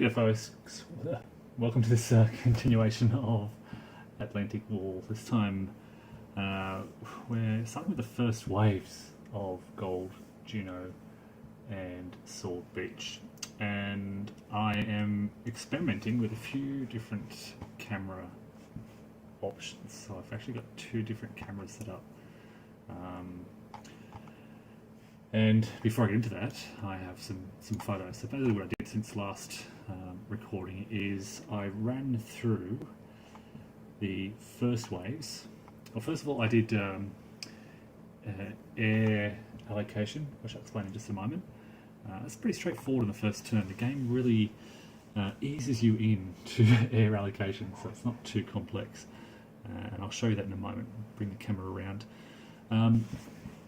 G'day folks, welcome to this continuation of Atlantic Wall. This time we're starting with the first waves of Gold, Juno and Sword Beach, and I am experimenting with a few different camera options. So I've actually got two different cameras set up. And before I get into that, I have some photos. So basically what I did since last recording is I ran through the first waves. Well, first of all, I did air allocation, which I'll explain in just a moment. It's pretty straightforward in the first turn. The game really eases you in to air allocation, so it's not too complex. And I'll show you that in a moment. Bring the camera around.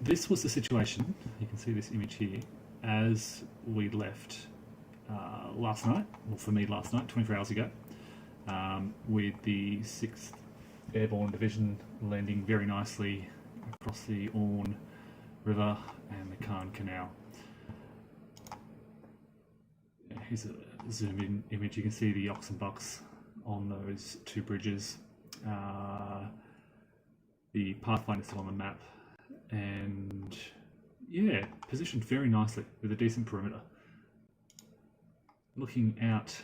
This was the situation, you can see this image here, as we left last night, well for me last night, 24 hours ago, with the 6th Airborne Division landing very nicely across the Orne River and the Cairn Canal. Here's a zoom in image. You can see the ox and bucks on those two bridges. The Pathfinder's still on the map. And yeah, positioned very nicely with a decent perimeter. Looking out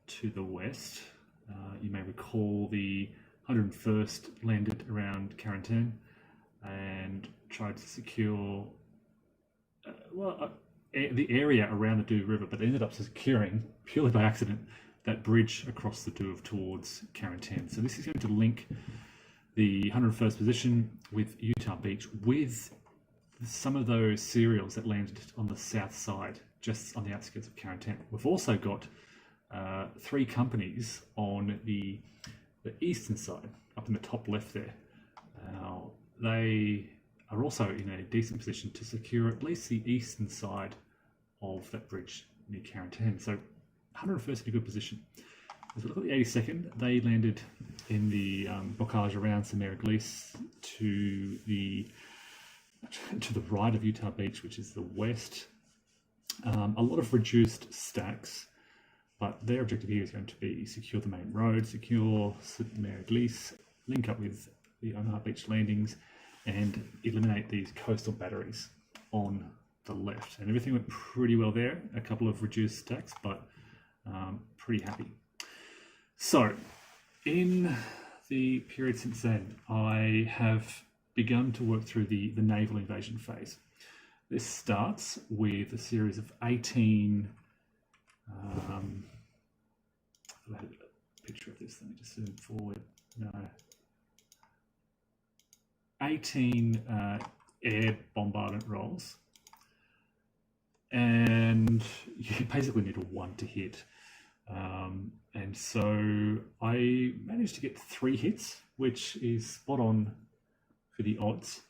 to the west, you may recall the 101st landed around Quarantine and tried to secure the area around the Douve River, but they ended up securing, purely by accident, that bridge across the Douve towards Quarantine. So this is going to link the 101st position with Utah Beach, with some of those serials that landed on the south side, just on the outskirts of Quarantine. We've also got 3 companies on the eastern side, up in the top left there. Now, they are also in a decent position to secure at least the eastern side of that bridge near Quarantine. So 101st in a good position. As we look at the 82nd, they landed in the bocage around St Mary Glees to the right of Utah Beach, which is the west. A lot of reduced stacks, but their objective here is going to be secure the main road, secure St Mary Glees, link up with the Omaha Beach landings, and eliminate these coastal batteries on the left. And everything went pretty well there. A couple of reduced stacks, but pretty happy. So, in the period since then, I have begun to work through the naval invasion phase. This starts with a series of 18, I had a picture of this, let me just zoom forward, no. 18 air bombardment rolls, and you basically need a 1 to hit. And so I managed to get 3 hits, which is spot on for the odds.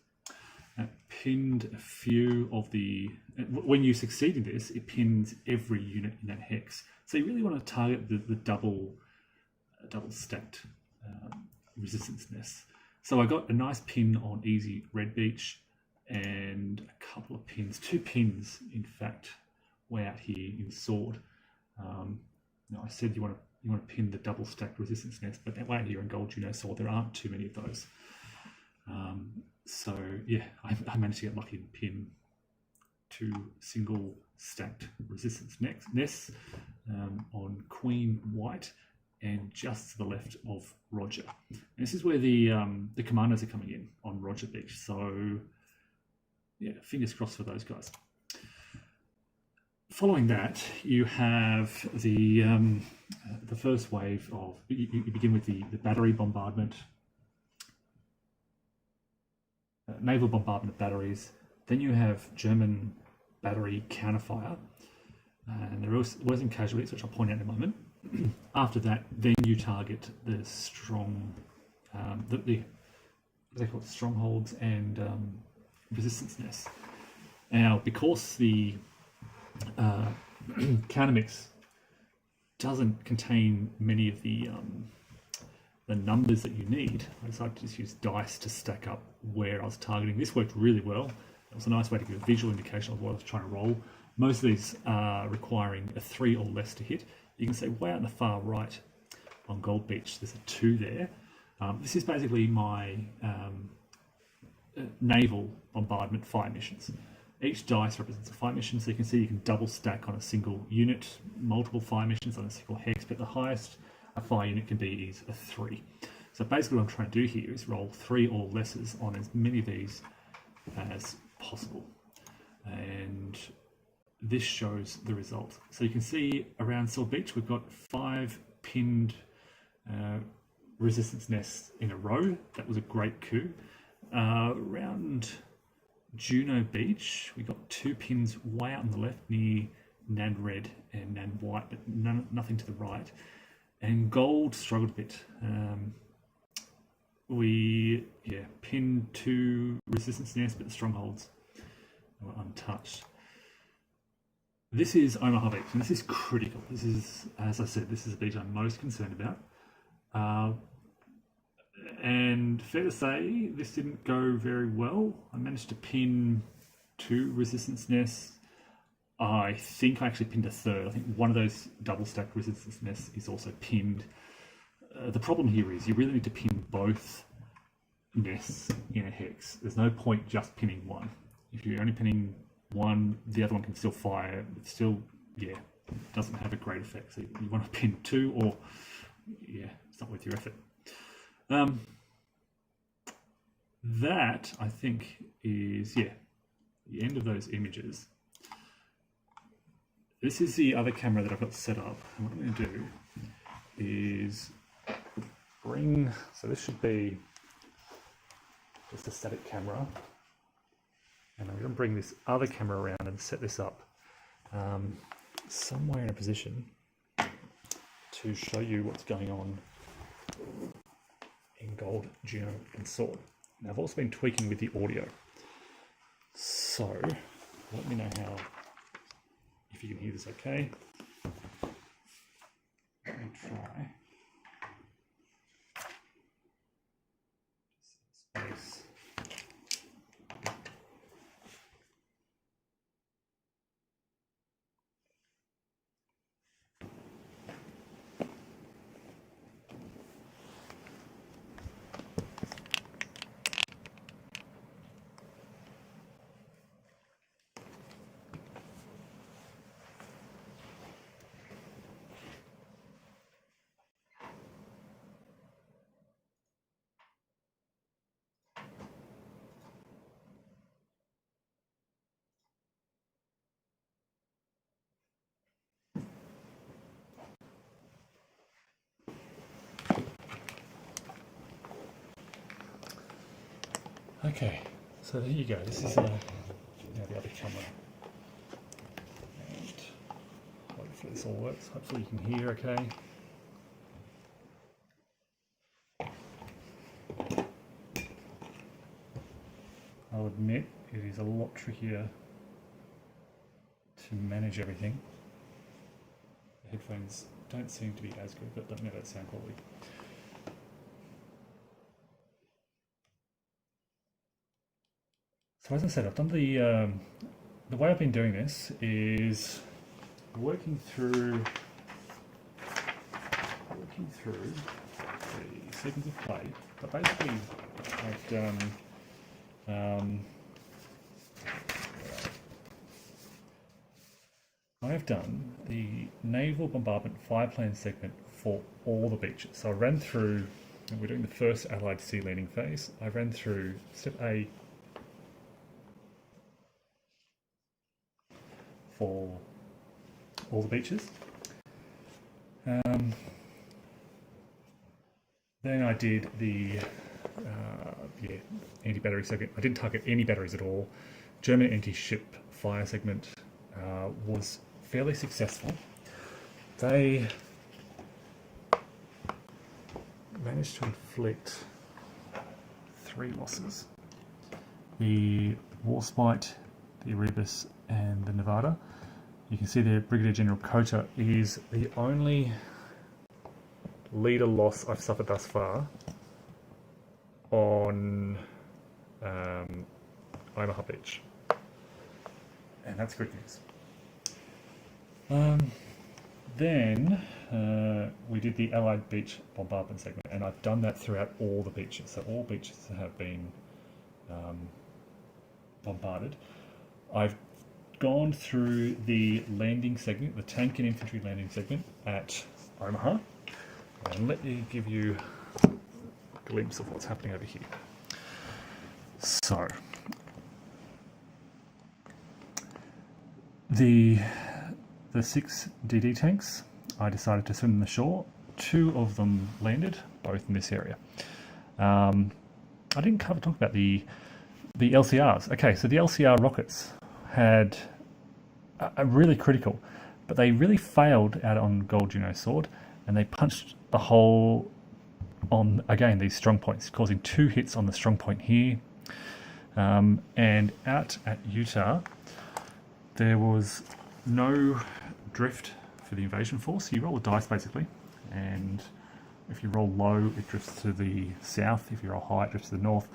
Pinned a few of the, when you succeed in this, it pins every unit in that hex. So you really want to target the double stacked resistance nests. So I got a nice pin on easy Red Beach, and a couple of pins, 2 pins in fact, way out here in Sword. Now I said you want to pin the double stacked resistance nest, but that way here in Gold, Juno, Sword, there aren't too many of those. So yeah, I managed to get lucky and pin 2 single stacked resistance nests on Queen White and just to the left of Roger. And this is where the commandos are coming in on Roger Beach. So yeah, fingers crossed for those guys. Following that, you have the first wave of, you begin with the battery bombardment, naval bombardment of batteries. Then you have German battery counterfire, and there were some casualties, which I'll point out in a moment. After that, then you target the strong, what they call it, strongholds and resistance nests. Now, because the countermix doesn't contain many of the numbers that you need, I decided to just use dice to stack up where I was targeting. This worked really well. It was a nice way to give a visual indication of what I was trying to roll. Most of these are requiring a 3 or less to hit. you can see way out in the far right on Gold Beach, there's a 2 there. This is basically my naval bombardment fire missions. Each dice represents a fire mission, so you can see you can double stack on a single unit, multiple fire missions on a single hex, but the highest a fire unit can be is a 3. So basically what I'm trying to do here is roll 3 or lessers on as many of these as possible. And this shows the result. So you can see around Sword Beach we've got 5 pinned resistance nests in a row. That was a great coup. Around Juno Beach we got 2 pins way out on the left near Nan Red and Nan White, but nothing to the right. And Gold struggled a bit. We pinned 2 resistance nests, but the strongholds were untouched. This is Omaha Beach, and this is critical. This is, as I said, this is the beach I'm most concerned about. And fair to say, this didn't go very well. I managed to pin 2 resistance nests. I think I actually pinned a 3rd. I think one of those double stacked resistance nests is also pinned. The problem here is you really need to pin both nests in a hex. There's no point just pinning one. If you're only pinning one, the other one can still fire. It still, doesn't have a great effect. So you want to pin 2 or, it's not worth your effort. That, I think, is, the end of those images. This is the other camera that I've got set up. And what I'm going to do is bring, so this should be just a static camera. And I'm going to bring this other camera around and set this up somewhere in a position to show you what's going on in Gold, Juno and Sword. Now I've also been tweaking with the audio. So let me know if you can hear this okay. Let me try. Space. Okay, so there you go. This is now the other camera, and hopefully this all works. Hopefully you can hear okay. I'll admit it is a lot trickier to manage everything. The headphones don't seem to be as good, but let me know that sound quality. So as I said, I've done the way I've been doing this is working through the sequence of play, but basically I've done the naval bombardment fire plan segment for all the beaches. So I ran through, and we're doing the first Allied sea leading phase. I ran through step A for all the beaches. Then I did the anti-battery segment. I didn't target any batteries at all. German anti-ship fire segment was fairly successful. They managed to inflict 3 losses. The Warspite, the Erebus and the Nevada. You can see there Brigadier General Kota is the only leader loss I've suffered thus far on Omaha Beach. And that's good news. then we did the Allied beach bombardment segment, and I've done that throughout all the beaches. So all beaches have been bombarded. I've gone through the landing segment, the tank and infantry landing segment at Omaha, and let me give you a glimpse of what's happening over here. So the 6 DD tanks, I decided to swim them ashore. 2 of them landed, both in this area. I didn't talk about the LCRs. Okay, so the LCR rockets had a really critical, but they really failed out on Gold Juno Sword, and they punched a hole on, again, these strong points, causing 2 hits on the strong point here. And out at Utah, there was no drift for the invasion force. You roll a dice basically, and if you roll low, it drifts to the south. If you roll high, it drifts to the north.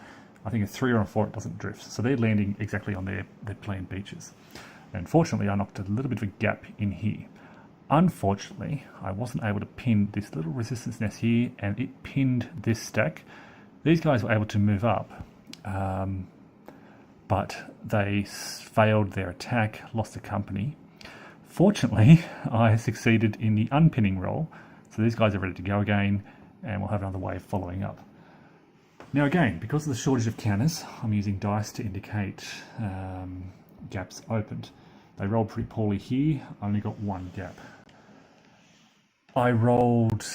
I think a 3 or a 4, it doesn't drift. So they're landing exactly on their planned beaches. And fortunately, I knocked a little bit of a gap in here. Unfortunately, I wasn't able to pin this little resistance nest here, and it pinned this stack. These guys were able to move up, but they failed their attack, lost the company. Fortunately, I succeeded in the unpinning roll, so these guys are ready to go again, and we'll have another way of following up. Now again, because of the shortage of counters, I'm using dice to indicate gaps opened. They rolled pretty poorly here, I only got 1 gap. I rolled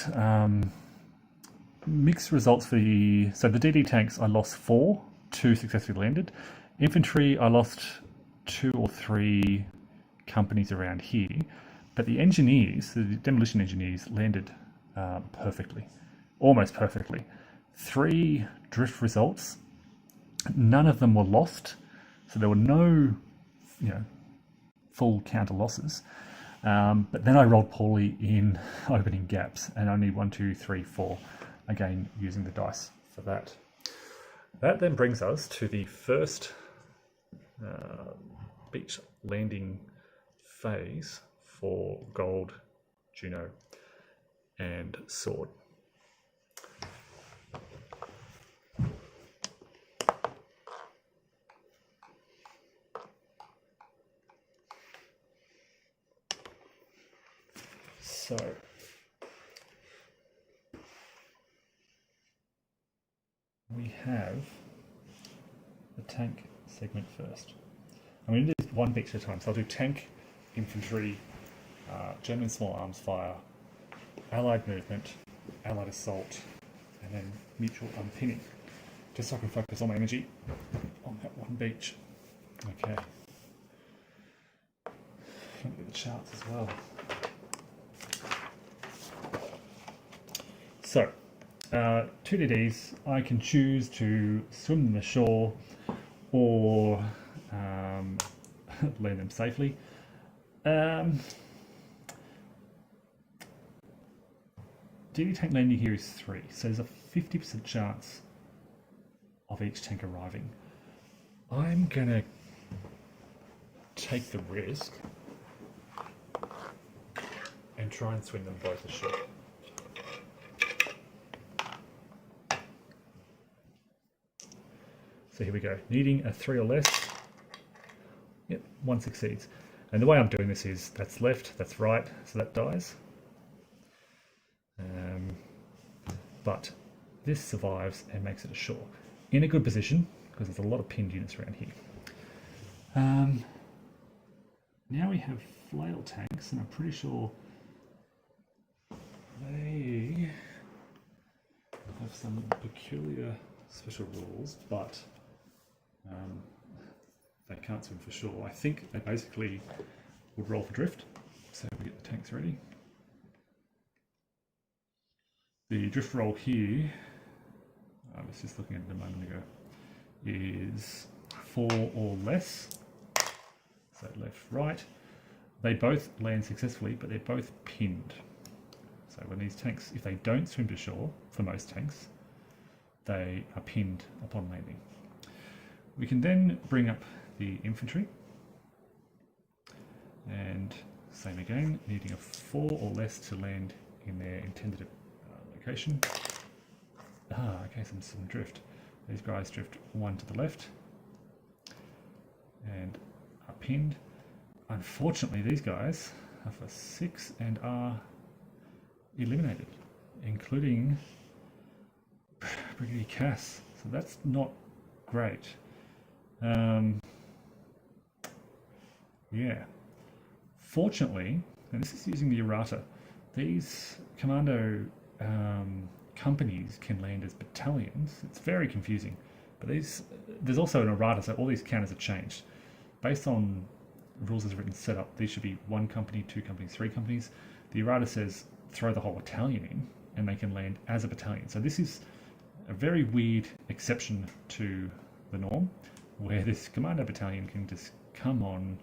mixed results for the DD tanks. I lost 4, 2 successfully landed. Infantry, I lost 2 or 3 companies around here, but the engineers, the demolition engineers, landed perfectly, almost perfectly. 3 drift results, none of them were lost, so there were no, full counter losses. But then I rolled poorly in opening gaps, and only 1, 2, 3, 4. Again, using the dice for that. That then brings us to the first beach landing phase for Gold, Juno, and Sword. So we have the tank segment first. I'm going to do one beach at a time. So I'll do tank, infantry, German small arms fire, Allied movement, Allied assault, and then mutual unpinning. Just so I can focus all my energy on that one beach. Okay. Look at the charts as well. So, 2 DDs, I can choose to swim them ashore or land them safely. DD tank landing here is 3, so there's a 50% chance of each tank arriving. I'm gonna take the risk and try and swing them both ashore. So here we go, needing a 3 or less. Yep, 1 succeeds. And the way I'm doing this is, that's left, that's right, so that dies. But this survives and makes it ashore. In a good position, because there's a lot of pinned units around here. Now we have flail tanks, and I'm pretty sure they have some peculiar special rules, but they can't swim for shore. I think they basically would roll for drift. So we get the tanks ready. The drift roll here, I was just looking at it a moment ago, is 4 or less. So left, right. They both land successfully, but they're both pinned. So when these tanks, if they don't swim to shore, for most tanks, they are pinned upon landing. We can then bring up the infantry and Same again, needing a 4 or less to land in their intended location. Okay, some drift. These guys drift 1 to the left and are pinned. Unfortunately, these guys are for 6 and are eliminated, including Brigadier Cass. So that's not great. Yeah. Fortunately, and this is using the errata, these commando companies can land as battalions. It's very confusing, but there's also an errata, so all these counters are changed. Based on rules as written set up, these should be 1 company, 2 companies, 3 companies. The errata says throw the whole battalion in, and they can land as a battalion. So this is a very weird exception to the norm, where this commando battalion can just come on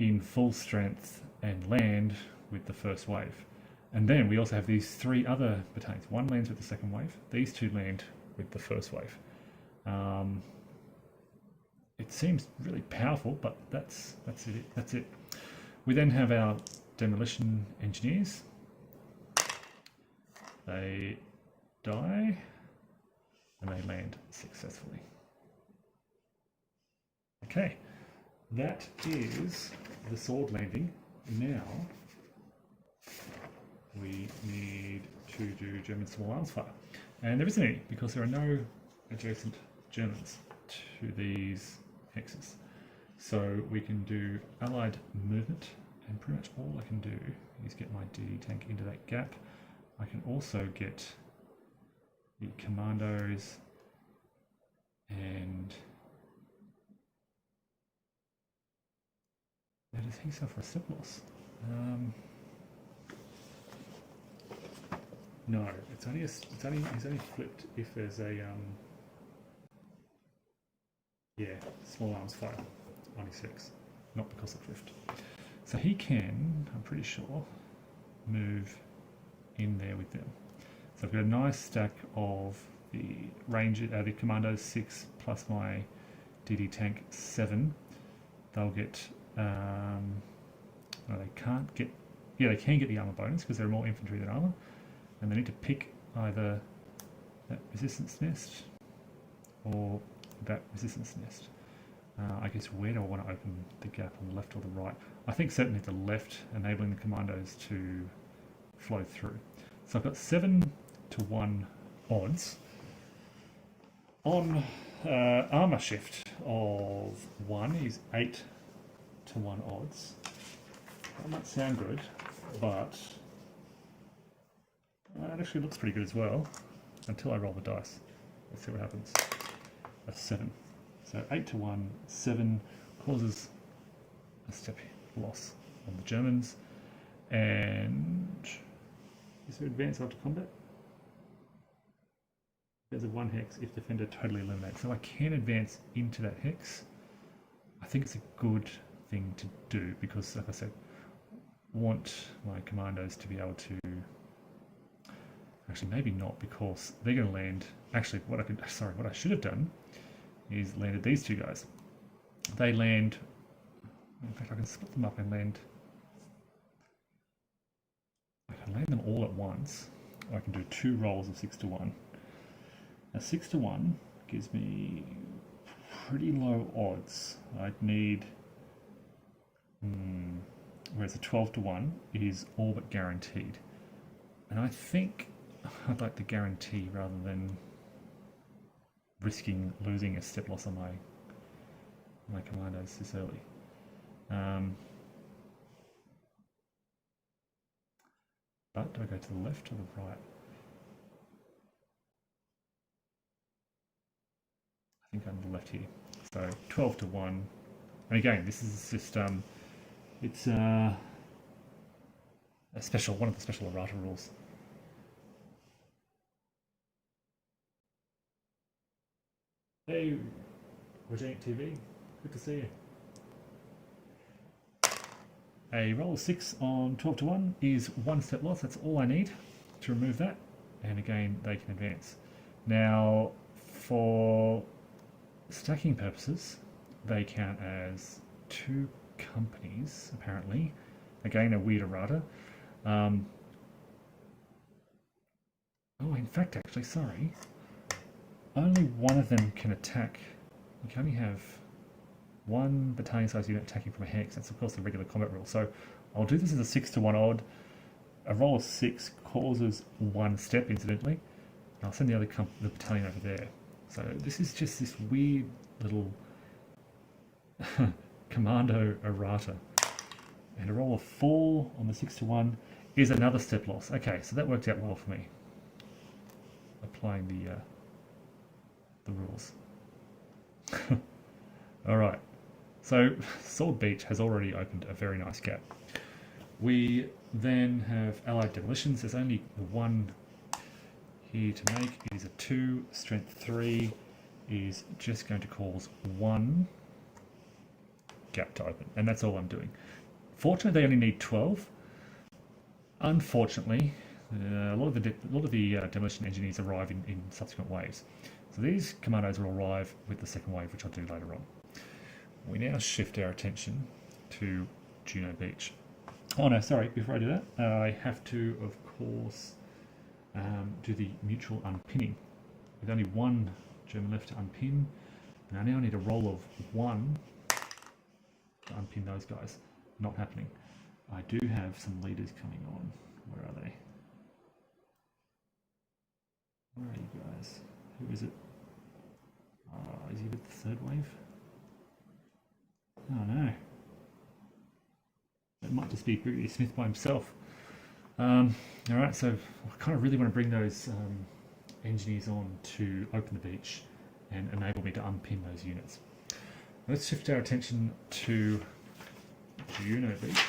in full strength and land with the first wave. And then we also have these 3 other battalions. 1 lands with the second wave. These 2 land with the first wave. It seems really powerful, but that's it. We then have our demolition engineers. They die and they land successfully. Okay, that is the sword landing. Now we need to do German small arms fire, and there isn't any because there are no adjacent Germans to these hexes. So we can do allied movement, and pretty much all I can do is get my DD tank into that gap. I can also get the commandos and that is he suffer a step loss. No, it's only he's only flipped if there's a small arms fire on his 6, not because of drift. So he can, I'm pretty sure, move in there with them. So I've got a nice stack of the range, the commandos 6 plus my DD tank 7. They'll get no, they can't get, they can get the armor bonus because they're more infantry than armor, and they need to pick either that resistance nest or that resistance nest. I guess where do I want to open the gap, on the left or the right? I think certainly the left, enabling the commandos to flow through. So I've got 7 to 1 odds. On armor shift of 1 is 8 to 1 odds. That might sound good, but it actually looks pretty good as well until I roll the dice. Let's see what happens. That's 7. So 8 to 1, 7 causes a step loss on the Germans. And is there advance after combat? There's a 1 hex if defender totally eliminates. So I can advance into that hex. I think it's a good thing to do because, like I said, I want my commandos to be able to. Actually, maybe not, because they're going to land. Actually, what I should have done is landed these 2 guys. They land. In fact, I can split them up and land. I can land them all at once. Or I can do 2 rolls of 6 to 1. Now 6 to 1 gives me pretty low odds. I'd need, whereas a 12 to 1 is all but guaranteed. And I think I'd like the guarantee rather than risking losing a step loss on my commandos this early. But do I go to the left or the right? I think I'm the left here. So 12 to 1. And again, this is just it's a special, one of the special errata rules. Hey, Regenerative TV, good to see you. A roll of 6 on 12 to 1 is 1 step loss. That's all I need to remove that. And again, they can advance. Now, for stacking purposes, they count as 2 companies, apparently, Again, a weird errata. Oh, in fact, actually, sorry. Only one of them can attack. You can only have one battalion-sized unit attacking from a hex. That's, of course, the regular combat rule. So I'll do this as a 6-to-1 odd. A roll of 6 causes 1 step, incidentally. And I'll send the battalion over there. So this is just this weird little commando errata. And a roll of 4 on the 6-to-1 is another step loss. Okay, so that worked out well for me. Applying the rules. All right. So Sword Beach has already opened a very nice gap. We then have allied demolitions. There's only one here to make. It is a 2, strength 3 is just going to cause 1 gap to open, and that's all I'm doing. Fortunately, they only need 12. Unfortunately, a lot of the demolition engineers arrive in subsequent waves. So these commandos will arrive with the second wave, which I'll do later on. We now shift our attention to Juno Beach. Oh no, sorry, before I do that, I have to, of course, do the mutual unpinning. With only one German left to unpin, and I now need a roll of 1 to unpin those guys. Not happening. I do have some leaders coming on. Where are they? Where are you guys? Who is it? Is he with the third wave? Oh no. It might just be Brigadier Smith by himself. Alright, so I kind of really want to bring those engineers on to open the beach and enable me to unpin those units. Let's shift our attention to Juno Beach.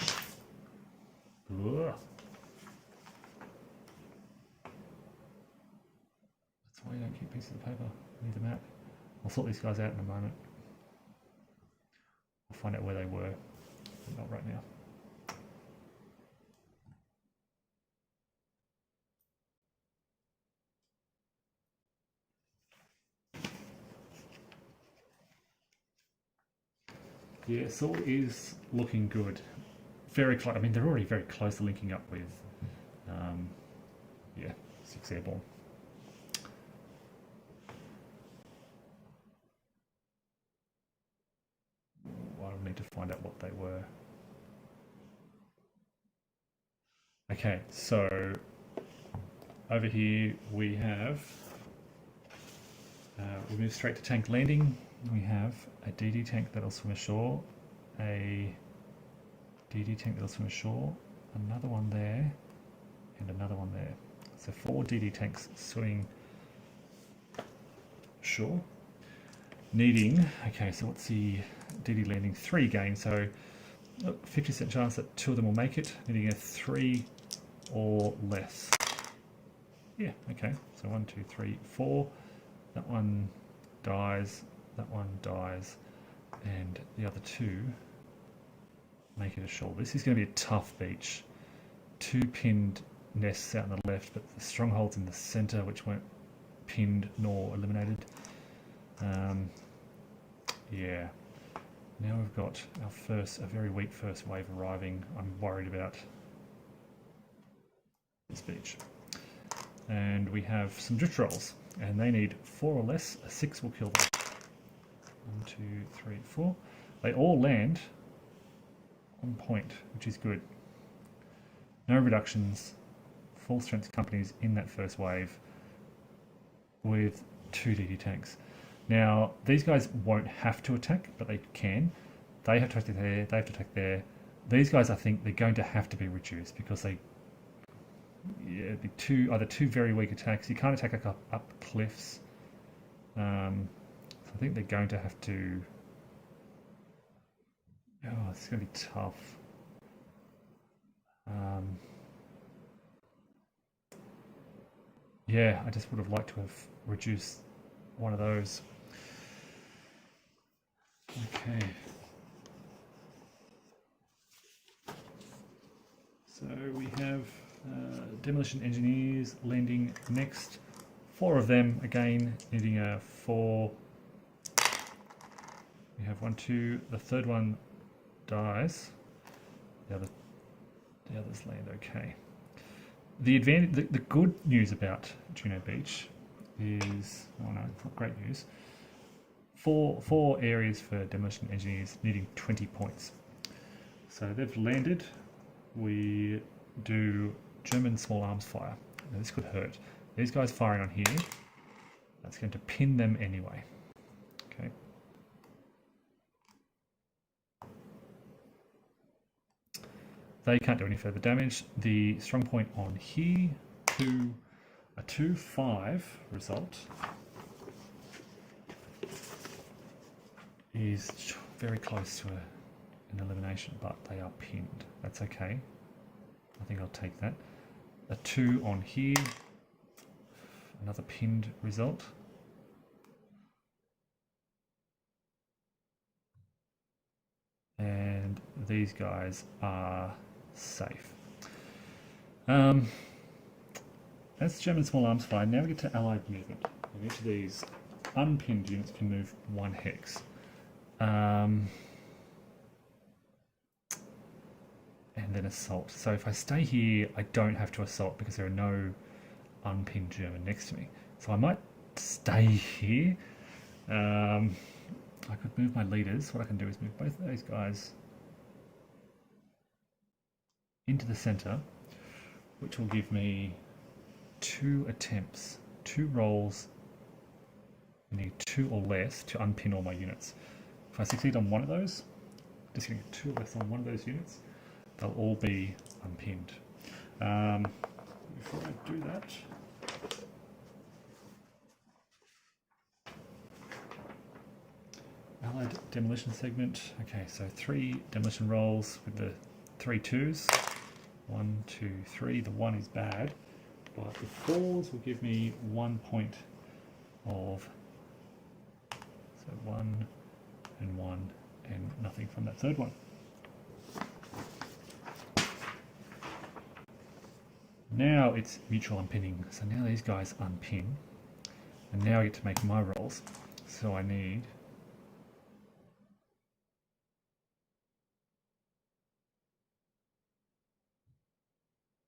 Ugh. That's why you don't keep pieces of paper. I need the map. I'll sort these guys out in a moment. I'll find out where they were, but not right now. Yeah, Sword is looking good. Very close. I mean, they're already very close to linking up with, yeah, 6 Airborne. I'll need to find out what they were. Okay, so over here we have, we move straight to tank landing. We have a DD tank that'll swim ashore, a DD tank that'll swim ashore, another one there, and another one there. So 4 DD tanks swimming ashore. Needing, okay, so what's the DD landing? 3 again, so 50% chance that 2 of them will make it, needing a 3 or less. Yeah, okay, so 1, 2, 3, 4. That one dies, that one dies, and the other 2 make it ashore. This is going to be a tough beach. 2 pinned nests out on the left, but the strongholds in the centre, which weren't pinned nor eliminated. Yeah. Now we've got our a very weak first wave arriving. I'm worried about this beach. And we have some drift rolls, and they need 4 or less. A 6 will kill them. 1, 2, 3, 4. They all land on point, which is good. No reductions, full strength companies in that first wave with 2 DD tanks. Now, these guys won't have to attack, but they can. They have to attack there, they have to attack there. These guys, I think, they're going to have to be reduced because they, yeah, it'd be either 2 very weak attacks. You can't attack up cliffs. So I think they're going to have to. Oh, it's going to be tough. Yeah, I just would have liked to have reduced one of those. Okay. So we have demolition engineers landing next. 4 of them, again, needing a 4. We have 1, 2. The third one dies. The other others land okay. The good news about Juno Beach is, oh no, it's not great news. Four areas for demolition engineers needing 20 points. So they've landed. We do German small arms fire. Now this could hurt. These guys firing on here, that's going to pin them anyway. Okay. They can't do any further damage. The strong point on here, a 2-5 result is very close to an elimination, but they are pinned. That's okay. I think I'll take that. A 2 on here, another pinned result. And these guys are safe. That's German small arms fire. Now we get to allied movement. And each of these unpinned units can move 1 hex. And then assault. So if I stay here, I don't have to assault because there are no unpinned German next to me. So I might stay here. I could move my leaders. What I can do is move both of those guys into the center, which will give me 2 attempts, 2 rolls. I need 2 or less to unpin all my units. If I succeed on one of those, just going to get 2 or less on one of those units, they'll all be unpinned. Before I do that, allied demolition segment. Okay, so 3 demolition rolls with the 3 2s. 1, 2, 3. The 1 is bad, but the 4s will give me 1 point of, so 1 and 1 and nothing from that third one. Now it's mutual unpinning. So now these guys unpin, and now I get to make my rolls. So I need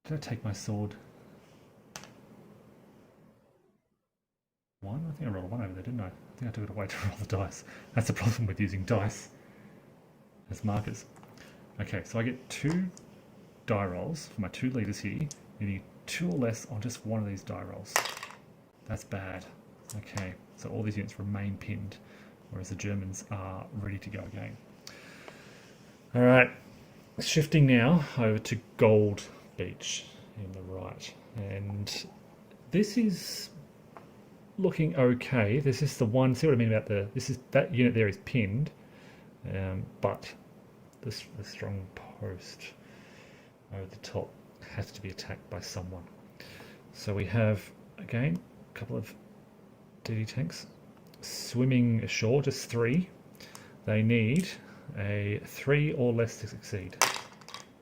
did I take my sword? 1? I think I rolled a 1 over there, didn't I? I think I took it away to roll the dice. That's the problem with using dice as markers. Okay, so I get 2 die rolls for my 2 leaders here. You need 2 or less on just one of these die rolls. That's bad. Okay, so all these units remain pinned, whereas the Germans are ready to go again. Alright, shifting now over to Gold Beach in the right. And this is looking okay. This is the one, see what I mean about that unit there is pinned, but the strong post over the top has to be attacked by someone. So we have, again, a couple of DD tanks swimming ashore, just 3. They need a 3 or less to succeed.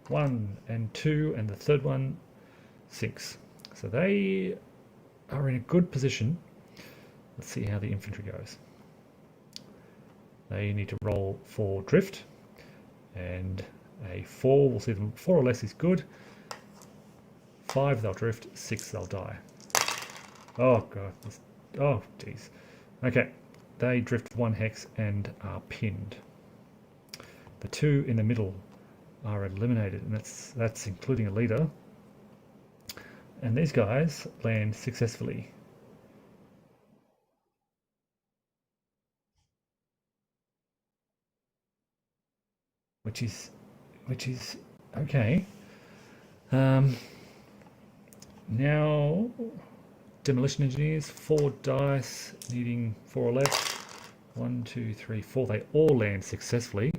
1 and 2, and the third one, 6. So they are in a good position. Let's see how the infantry goes. They need to roll 4 drift, and a 4, we'll see them 4 or less is good. 5 they'll drift, 6 they'll die. Oh god, oh geez. Okay, they drift 1 hex and are pinned. The 2 in the middle are eliminated, and that's including a leader. And these guys land successfully. Which is okay. Now demolition engineers, 4 dice, needing 4 or less. 1, 2, 3, 4. They all land successfully.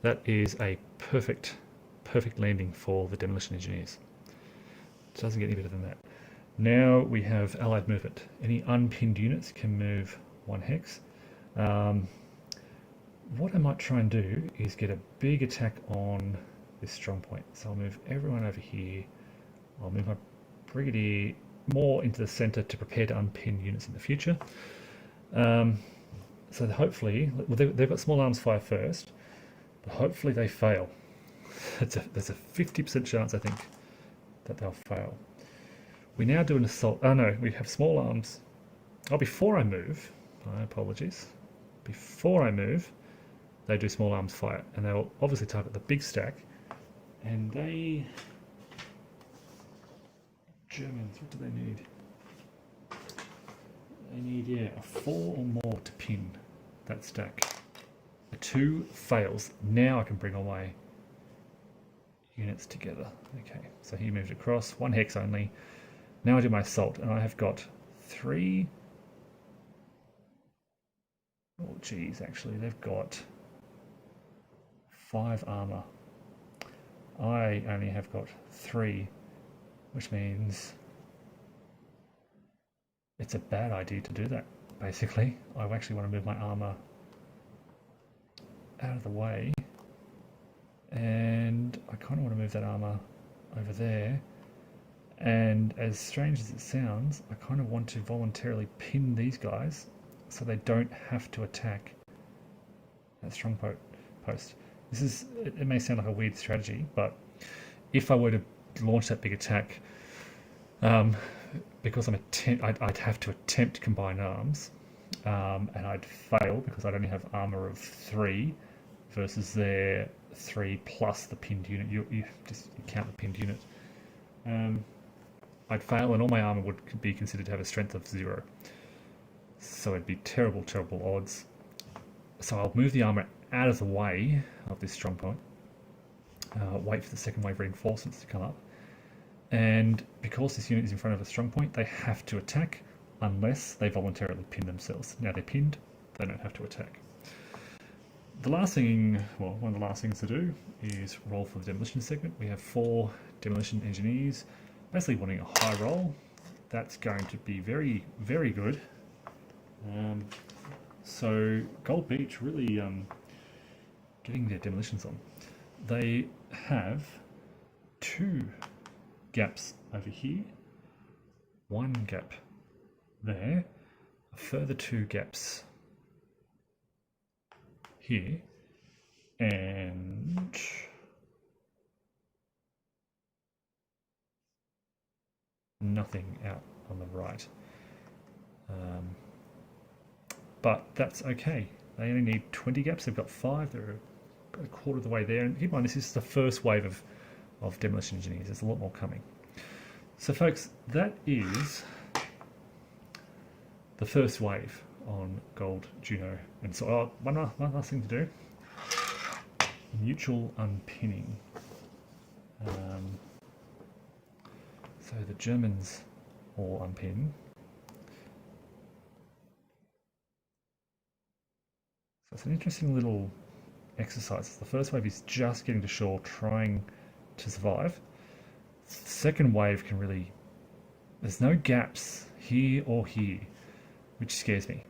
That is a perfect landing for the demolition engineers. It doesn't get any better than that. Now we have allied movement. Any unpinned units can move 1 hex. What I might try and do is get a big attack on this strong point. So I'll move everyone over here. I'll move my brigadier more into the center to prepare to unpin units in the future. So hopefully, well, they've got small arms fire first, but hopefully they fail. There's a 50% chance, I think, that they'll fail. We now do an assault. Oh no, we have small arms. Oh, before I move, my apologies. Before I move, they do small arms fire, and they'll obviously target the big stack. And they, Germans, what do they need? They need, yeah, a 4 or more to pin that stack. A 2 fails. Now I can bring all my units together. Okay, so he moved across, 1 hex only. Now I do my assault, and I have got 3. Oh, geez, actually, they've got 5 armor. I only have got 3, which means it's a bad idea to do that, basically. I actually want to move my armor out of the way, and I kind of want to move that armor over there. And as strange as it sounds, I kind of want to voluntarily pin these guys so they don't have to attack that strong post. This is, it may sound like a weird strategy, but if I were to launch that big attack, because I'd have to attempt combined arms, and I'd fail because I'd only have armor of 3 versus their 3 plus the pinned unit. You just count the pinned unit. I'd fail, and all my armor would be considered to have a strength of 0. So it'd be terrible, terrible odds. So I'll move the armor out of the way of this strong point, wait for the second wave reinforcements to come up, and because this unit is in front of a strong point, they have to attack unless they voluntarily pin themselves. Now they're pinned, they don't have to attack. The last thing, well, one of the last things to do is roll for the demolition segment. We have 4 demolition engineers, basically wanting a high roll. That's going to be very, very good. So Gold Beach really getting their demolitions on. They have 2 gaps over here, 1 gap there, a further 2 gaps here, and nothing out on the right. But that's okay. They only need 20 gaps. They've got 5. They're a quarter of the way there. And keep in mind, this is the first wave of demolition engineers. There's a lot more coming. So folks, that is the first wave on Gold Juno. And so one last thing to do. Mutual unpinning. So the Germans all unpin. So it's an interesting little exercise. The first wave is just getting to shore, trying to survive. The second wave can really... There's no gaps here or here, which scares me.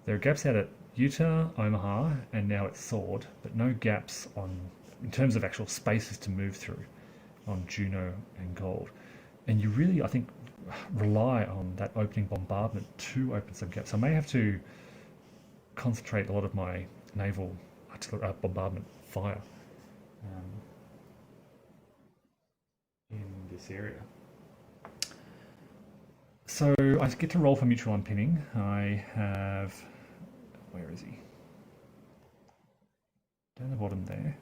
There are gaps out at Utah, Omaha, and now at Sword, but no gaps in terms of actual spaces to move through on Juno and Gold. And you really, I think, rely on that opening bombardment to open some gaps. I may have to concentrate a lot of my naval bombardment fire in this area. So I get to roll for mutual unpinning. I have, where is he? Down the bottom there.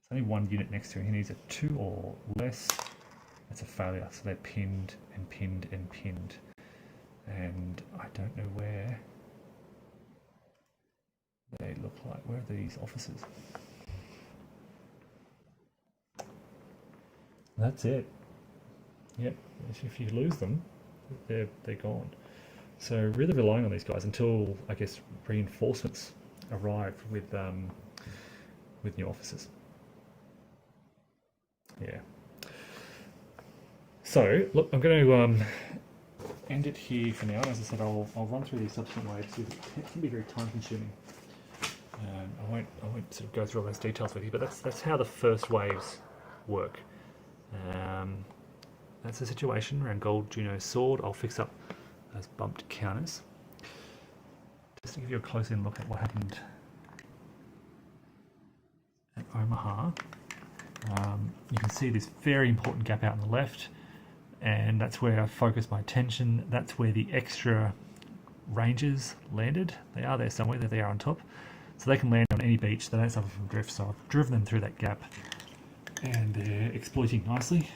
There's only 1 unit next to him. He needs a 2 or less. That's a failure. So they're pinned and pinned and pinned. And I don't know where they look like. Where are these officers? That's it. Yep. If you lose them, they're gone. So really relying on these guys until, I guess, reinforcements arrive with new officers. Yeah. So look, I'm going to end it here for now. As I said, I'll run through these subsequent waves. It can be very time consuming. I won't sort of go through all those details with you, but that's how the first waves work. That's the situation around Gold Juno Sword. I'll fix up those bumped counters. Just to give you a close in look at what happened at Omaha. You can see this very important gap out on the left, and that's where I focused my attention. That's where the extra Rangers landed. They are there somewhere, there they are on top. So they can land on any beach, they don't suffer from drift, so I've driven them through that gap and they're exploiting nicely.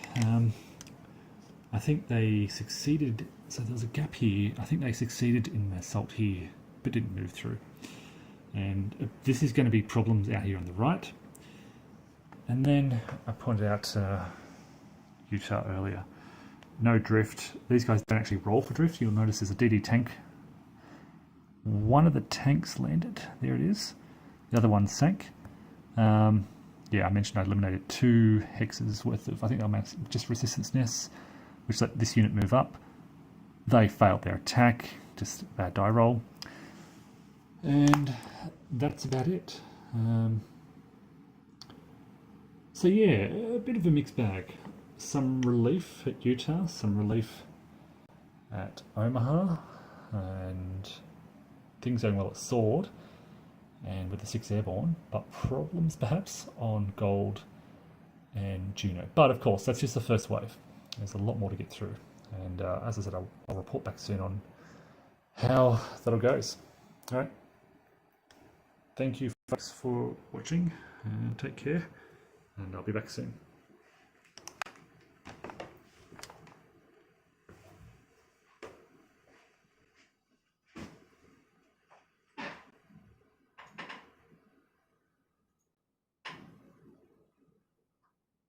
I think they succeeded, so there's a gap here, I think they succeeded in the assault here, but didn't move through. And this is going to be problems out here on the right. And then I pointed out Utah earlier, no drift. These guys don't actually roll for drift. You'll notice there's a DD tank. One of the tanks landed, there it is. The other one sank. Yeah, I mentioned I eliminated 2 hexes worth of, I think I just resistance nests, which let this unit move up. They failed their attack, just a bad die roll. And that's about it. So yeah, a bit of a mixed bag. Some relief at Utah, some relief at Omaha, and things going well at Sword and with the 6 Airborne, but problems perhaps on Gold and Juno. But of course, that's just the first wave. There's a lot more to get through. And as I said, I'll report back soon on how that all goes. All right. Thank you folks for watching, and take care, and I'll be back soon.